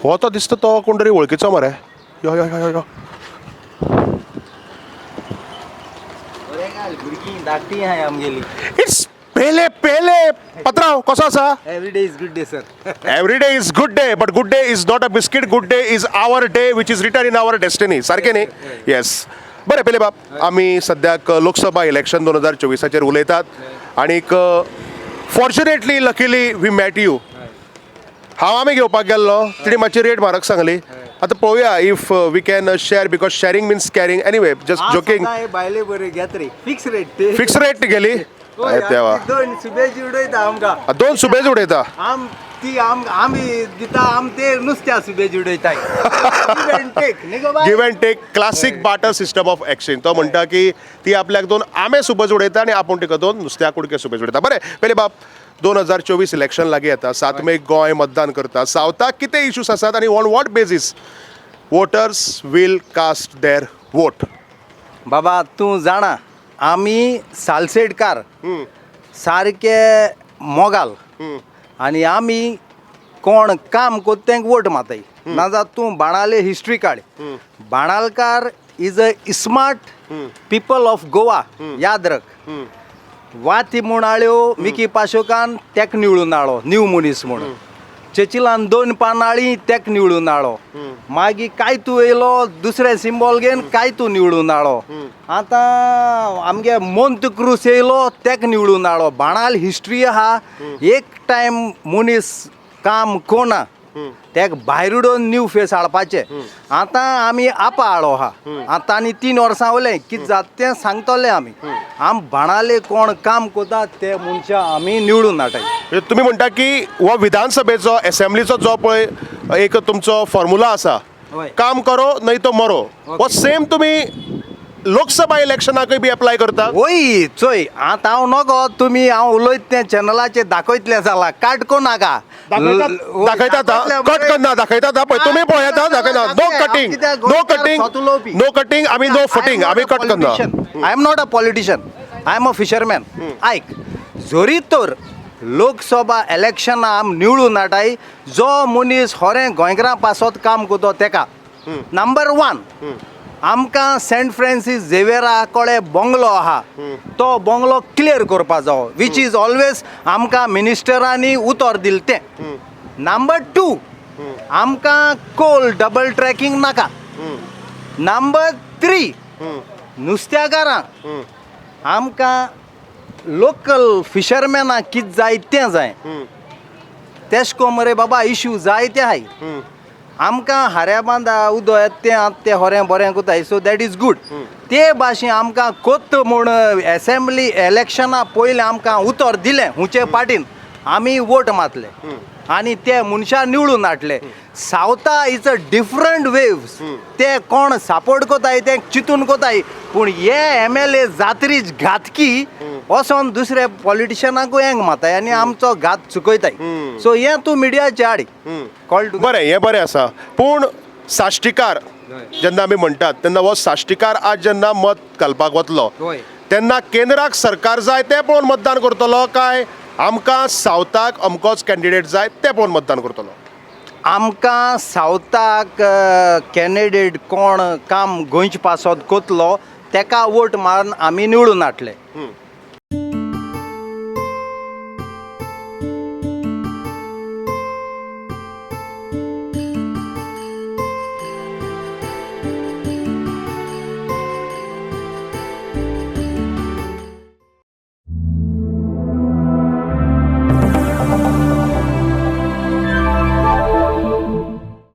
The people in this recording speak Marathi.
हो तो दिसता तो कोण तरी वळखीचो मरे. यो यो यो यो धाकटी आहे आमगेली. इट्स पेले पेले. पत्राव कसो आसा? Every day is good day sir. Every day is good day but good day is not a biscuit. Good day is our day which is written in our destiny. सारकें न्ही? येस. बरें पेले बाब, आमी सद्याक लोकसभा इलेक्शन 2024 उलयतात आनीक fortunately luckily we met you. हांव आमी घेवपाक गेल्लो, तिणी मातशी रेट म्हारग सांगली. आतां पळोवया if we can share because sharing means caring. Anyway just joking. बायले बरे घेत रे. फिक्स रेट ते. फिक्स रेट गेली. तेव्हा दोन सुबेज उडयता आमकां. 2 सुबेज उडयता. आमी दिता आम ते नुस्त्या सुबेज उडयताय. Give and take. Classic barter system of exchange. तो म्हणटा की ती आपल्याक 2 आंबे सुबेज उडयता आनी आपूण तिका 2 नुस्त्या कुडके सुबेज उडयता. बरें पयले बाब, 2024 इलेक्शन लागीं येता. 7 मे गोंय मतदान करता. सावथाक कितें इश्यूज आसात आनी on what basis voters will cast their vote? बाबा तूं जाणा आमी सालसेडकार सारके मोगाल आनी आमी कोण काम कोत तेंक वोट माताय. नाजाल्यार तूं बाणाले हिस्ट्री काड. बाणालकार is a smart people of Goa. याद रख. वाती म्हूण आळ्यो मिकी पाशोकान तेक निवळून हाडलो न्यू मनीस म्हणून. चेचिलान 2 पानाळी तेक निवळून हाडलो. मागीर कायतू येयलो दुसरे सिंबॉल घेवन कायतू निवळून हाडलो. आतां आमगे मोंत क्रूस येयलो तेक निवळून हाडलो. बाणाल हिस्ट्री आहा. एक टायम मनीस काम कोना तेक भायर उडोवन न्यू फेस हाडपाचे. आतां आमी आपा हाडो आहा. आतां आनी 3 वर्सां उरलें. कितें जाता तें सांगतले आमी. आम बाणाले कोण काम कोता ते मनशां आमी निवडून हाडटाय. तुमी म्हणटा की हो विधानसभेचो असेंब्लीचो जो पळय एक तुमचो फॉर्म्युला आसा, काम करो नहीं तो मरो, हो सेम तुमी लोकसभा इलेक्शनाकय बी अप्लाय करता? होय चोय. आतां हांव नगो तुमी हांव उलयत तें चॅनलाचेर दाखयतलें जाला. काटको नाका. दाखयता कट करना. दाखयता पळय तुमी पळयता दाखयता. No cutting no cutting no cutting. आमी नो फुटींग. आमी कट करना. I am not a politician. I am a fisherman. आयक जोरी तर लोकसभा इलेक्शनां आम निवडून हाडटाय जो मनीस खरें गोंयकारां पासत काम करता तेका. नंबर 1 आमकां सेंट फ्रांसीस झेवियरा कळे बंगलो आहा तो बंगलो क्लियर करपा जावो वीच इज ऑलवेज आमकां मिनिस्टरांनी उतर दिल तें. नंबर 2 आमकां कोल डबल ट्रॅकिंग नाका. नंबर 3 नुस्त्याकारां आमकां लोकल फिशरमॅनाक कितें जाय तें जाय. तेशको मरे बाबा इश्यू जायते आहाय. आमकां हाऱ्या बांदा उदो येता तें आतां तें होरें बरें कोताय. So that is good. ते भाशेन आमकां कोत्त म्हूण असेंब्ली इलेक्शना पयलें आमकां उतर दिलें हुंचे पाटीन आमी वोट मातले आनी ते मनशां निवडून हाडले. सावथा इज अ डिफरंट वेव्स. ते कोण सपोर्ट कोताय ते चिंतून कोताय. पूण हे MLA जात्रीच घातकी वोसोन दुसरे पॉलिटिशियनाकूय हेंग माताय आनी आमचो घात चुकयताय. सो हें तूं मिडियाचे हाड. Call to. बरें हें बरें आसा. पूण साश्टीकार जेन्ना आमी म्हणटात तेन्ना हो साश्टीकार आज जेन्ना मत घालपाक वतलो तेन्ना केंद्राक सरकार जाय तें पळोवन मतदान करतलो काय आमकां सावथाक अमकोच कॅन्डिडेट जाय तें पळोवन मतदान करतलो? आमकां सावथाक कॅन्डिडेट कोण काम गोंयचे पासत कोतलो तेका वोट मारून आमी निवडून हाडले.